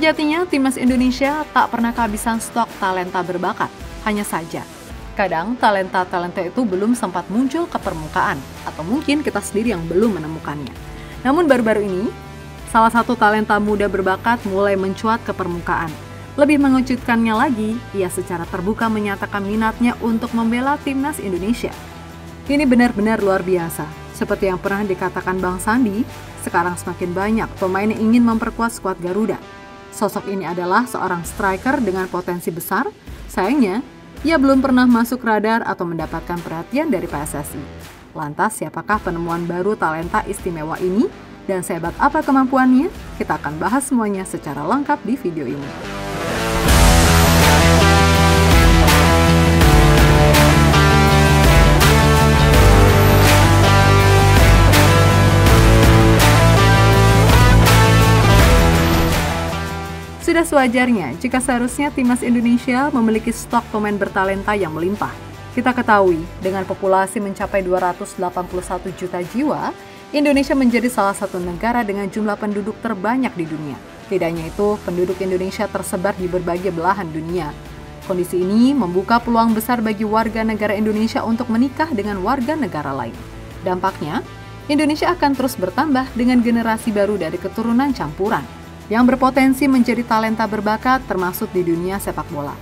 Sejatinya, timnas Indonesia tak pernah kehabisan stok talenta berbakat. Hanya saja, kadang talenta-talenta itu belum sempat muncul ke permukaan, atau mungkin kita sendiri yang belum menemukannya. Namun baru-baru ini, salah satu talenta muda berbakat mulai mencuat ke permukaan. Lebih mengejutkannya lagi, ia secara terbuka menyatakan minatnya untuk membela timnas Indonesia. Ini benar-benar luar biasa. Seperti yang pernah dikatakan Bang Sandi, sekarang semakin banyak pemain yang ingin memperkuat skuad Garuda. Sosok ini adalah seorang striker dengan potensi besar. Sayangnya, ia belum pernah masuk radar atau mendapatkan perhatian dari PSSI. Lantas, siapakah penemuan baru talenta istimewa ini? Dan sehebat apa kemampuannya? Kita akan bahas semuanya secara lengkap di video ini. Sudah sewajarnya jika seharusnya timnas Indonesia memiliki stok pemain bertalenta yang melimpah. Kita ketahui, dengan populasi mencapai 281 juta jiwa, Indonesia menjadi salah satu negara dengan jumlah penduduk terbanyak di dunia. Tidak hanya itu, penduduk Indonesia tersebar di berbagai belahan dunia. Kondisi ini membuka peluang besar bagi warga negara Indonesia untuk menikah dengan warga negara lain. Dampaknya, Indonesia akan terus bertambah dengan generasi baru dari keturunan campuran yang berpotensi menjadi talenta berbakat termasuk di dunia sepak bola.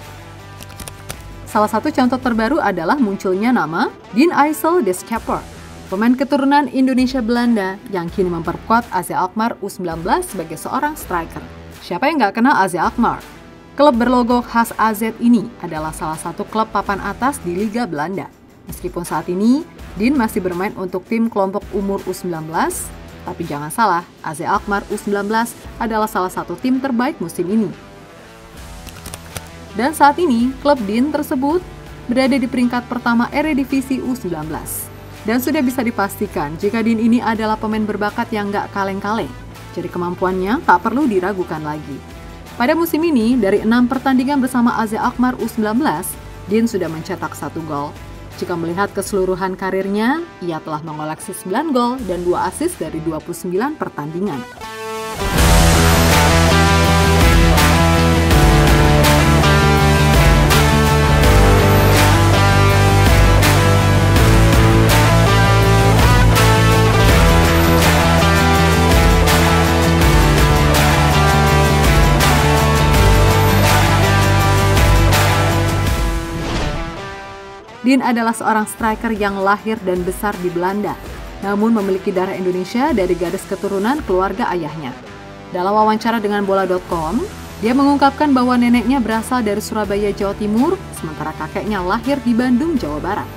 Salah satu contoh terbaru adalah munculnya nama Dean Aysel de Schepper, pemain keturunan Indonesia Belanda yang kini memperkuat AZ Alkmaar U19 sebagai seorang striker. Siapa yang nggak kenal AZ Alkmaar? Klub berlogo khas AZ ini adalah salah satu klub papan atas di Liga Belanda. Meskipun saat ini, Dean masih bermain untuk tim kelompok umur U19, tapi jangan salah, AZ Alkmaar U19 adalah salah satu tim terbaik musim ini. Dan saat ini, klub Dean tersebut berada di peringkat pertama Eredivisie U19. Dan sudah bisa dipastikan jika Dean ini adalah pemain berbakat yang nggak kaleng-kaleng. Jadi kemampuannya tak perlu diragukan lagi. Pada musim ini, dari 6 pertandingan bersama AZ Alkmaar U19, Dean sudah mencetak 1 gol. Jika melihat keseluruhan karirnya, ia telah mengoleksi 9 gol dan 2 assist dari 29 pertandingan. Dean adalah seorang striker yang lahir dan besar di Belanda, namun memiliki darah Indonesia dari garis keturunan keluarga ayahnya. Dalam wawancara dengan Bola.com, dia mengungkapkan bahwa neneknya berasal dari Surabaya, Jawa Timur, sementara kakeknya lahir di Bandung, Jawa Barat.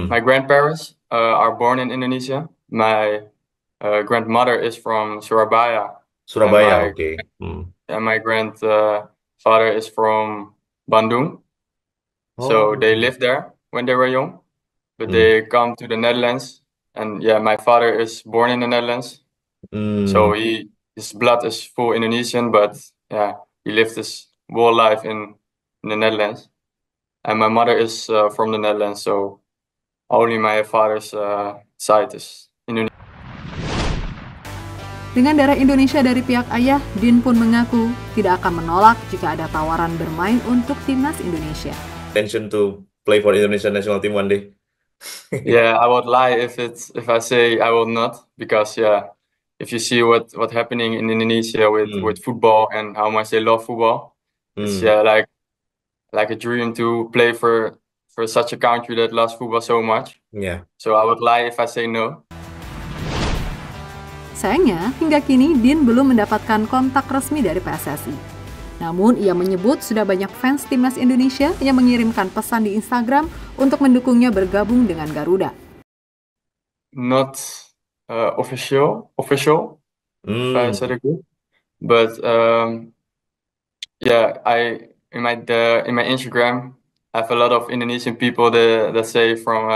My grandparents are born in Indonesia. My grandmother is from Surabaya. Surabaya, And my grandfather is from Bandung. So they lived there when they were young, but they come to the Netherlands, and my father is born in the Netherlands. So his blood is full Indonesian, but he lived his whole life in the Netherlands. And my mother is from the Netherlands, so only my father's side is Indonesian. Dengan darah Indonesia dari pihak ayah, Dean pun mengaku tidak akan menolak jika ada tawaran bermain untuk timnas Indonesia. Intention to play for Indonesian national team one day? I would lie if I say I will not, because if you see what happening in Indonesia with football and how much they love football, it's like a dream to play for such a country that loves football so much. So I would lie if I say no. Sayangnya, hingga kini Dean belum mendapatkan kontak resmi dari PSSI. Namun, ia menyebut sudah banyak fans timnas Indonesia yang mengirimkan pesan di Instagram untuk mendukungnya bergabung dengan Garuda. Not official, if I said it good. But in my Instagram, I have a lot of Indonesian people that say from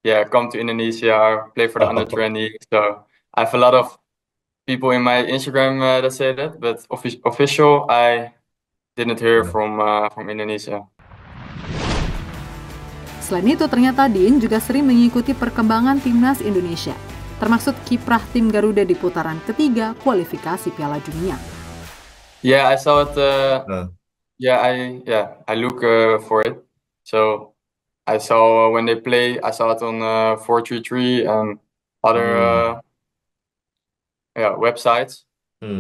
come to Indonesia, play for the under-20. So I have a lot of people in my Instagram that say that, but official, I didn't hear from Indonesia. Selain itu, ternyata Dean juga sering mengikuti perkembangan timnas Indonesia. termasuk kiprah tim Garuda di putaran ketiga kualifikasi Piala Dunia. Yeah, I saw it. Uh, I look for it. So I saw when they play. I saw it on 433 and other websites.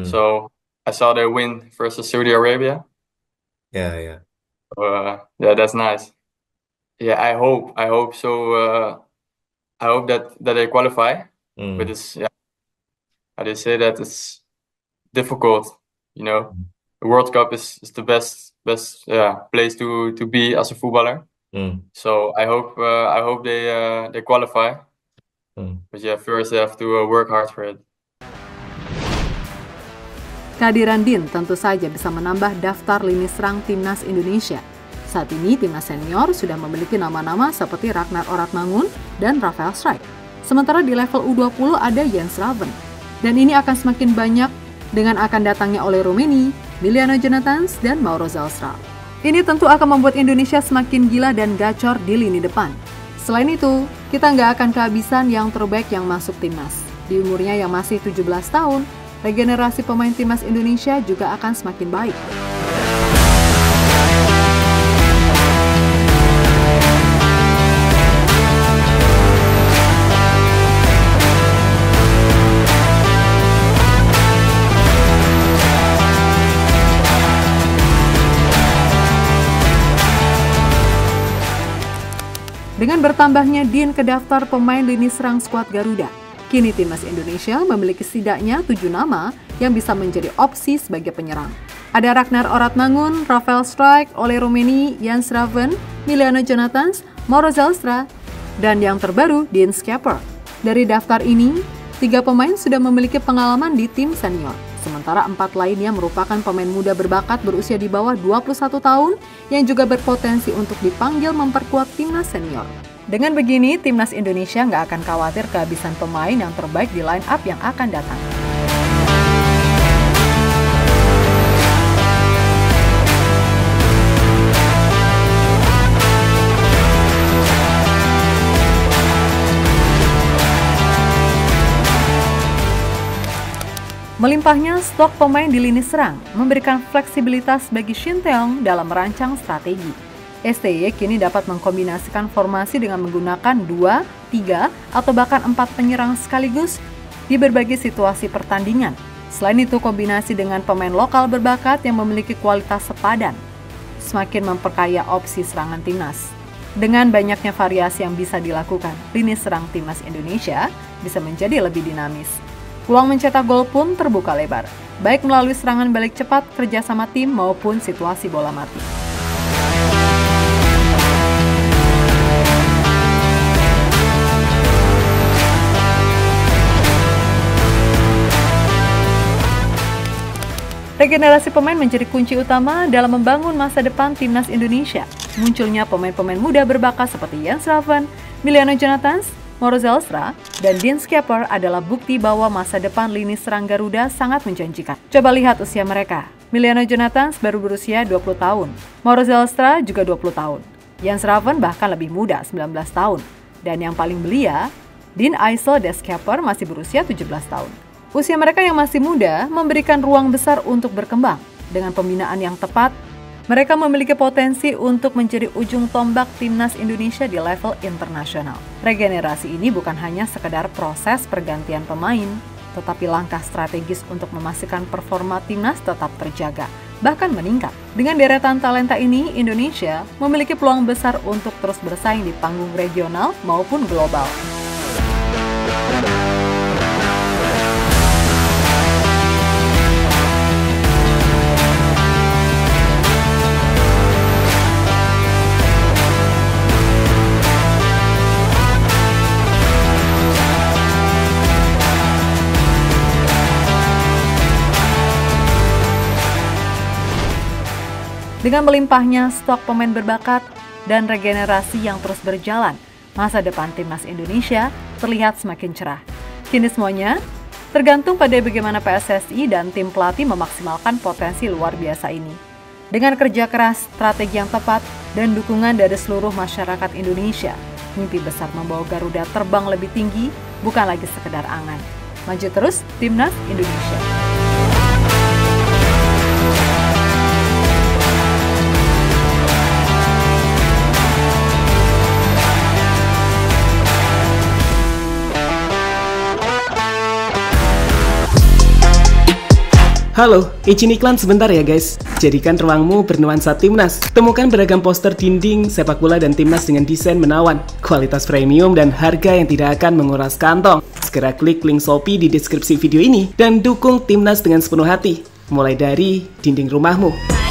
So I saw they win versus Saudi Arabia. yeah. That's nice. Yeah, I hope so. I hope that they qualify. But it's how they say that it's difficult. You know, the World Cup is the best place to be as a footballer. So I hope they qualify. But yeah, first they have to work hard for it. Kehadiran Dean tentu saja bisa menambah daftar lini serang timnas Indonesia. Saat ini timnas senior sudah memiliki nama-nama seperti Ragnar Oratmangun dan Rafael Strijk. Sementara di level U20 ada Jens Raven. Dan ini akan semakin banyak dengan akan datangnya Ole Roemeny, Miliano Jonathans, dan Mauro Zylstra. Ini tentu akan membuat Indonesia semakin gila dan gacor di lini depan. Selain itu, kita nggak akan kehabisan yang terbaik yang masuk timnas. Di umurnya yang masih 17 tahun, regenerasi pemain timnas Indonesia juga akan semakin baik. Dengan bertambahnya Dean ke daftar pemain lini serang skuad Garuda, kini timnas Indonesia memiliki setidaknya 7 nama yang bisa menjadi opsi sebagai penyerang. Ada Ragnar Oratmangun, Rafael Strijk, Ole Roemeny, Jens Raven, Miliano Jonathans, Mauro Zylstra, dan yang terbaru Dean Schepper. Dari daftar ini, 3 pemain sudah memiliki pengalaman di tim senior. Sementara 4 lainnya merupakan pemain muda berbakat berusia di bawah 21 tahun yang juga berpotensi untuk dipanggil memperkuat timnas senior. Dengan begini, timnas Indonesia nggak akan khawatir kehabisan pemain yang terbaik di line up yang akan datang. Melimpahnya stok pemain di lini serang memberikan fleksibilitas bagi Shin Tae-yong dalam merancang strategi. STY kini dapat mengkombinasikan formasi dengan menggunakan 2, 3, atau bahkan 4 penyerang sekaligus di berbagai situasi pertandingan. Selain itu, kombinasi dengan pemain lokal berbakat yang memiliki kualitas sepadan semakin memperkaya opsi serangan timnas. Dengan banyaknya variasi yang bisa dilakukan, lini serang timnas Indonesia bisa menjadi lebih dinamis. Peluang mencetak gol pun terbuka lebar, baik melalui serangan balik cepat, kerjasama tim, maupun situasi bola mati. Regenerasi pemain menjadi kunci utama dalam membangun masa depan timnas Indonesia. Munculnya pemain-pemain muda berbakat seperti Jens Raven, Miliano Jonathans, Mauro Zylstra, dan Dean Schepper adalah bukti bahwa masa depan lini serang Garuda sangat menjanjikan. Coba lihat usia mereka. Miliano Jonathans baru berusia 20 tahun. Mauro Zylstra juga 20 tahun. Jens Raven bahkan lebih muda, 19 tahun. Dan yang paling belia, Dean Aysel de Schepper masih berusia 17 tahun. Usia mereka yang masih muda memberikan ruang besar untuk berkembang. Dengan pembinaan yang tepat, mereka memiliki potensi untuk menjadi ujung tombak timnas Indonesia di level internasional. Regenerasi ini bukan hanya sekedar proses pergantian pemain, tetapi langkah strategis untuk memastikan performa timnas tetap terjaga, bahkan meningkat. Dengan deretan talenta ini, Indonesia memiliki peluang besar untuk terus bersaing di panggung regional maupun global. Dengan melimpahnya stok pemain berbakat dan regenerasi yang terus berjalan, masa depan timnas Indonesia terlihat semakin cerah. Kini semuanya tergantung pada bagaimana PSSI dan tim pelatih memaksimalkan potensi luar biasa ini. Dengan kerja keras, strategi yang tepat, dan dukungan dari seluruh masyarakat Indonesia, mimpi besar membawa Garuda terbang lebih tinggi bukan lagi sekedar angan. Maju terus Timnas Indonesia. Halo, izin iklan sebentar ya guys. Jadikan ruangmu bernuansa Timnas. Temukan beragam poster dinding, sepak bola dan Timnas dengan desain menawan, kualitas premium dan harga yang tidak akan menguras kantong. Segera klik link Shopee di deskripsi video ini dan dukung Timnas dengan sepenuh hati. Mulai dari dinding rumahmu.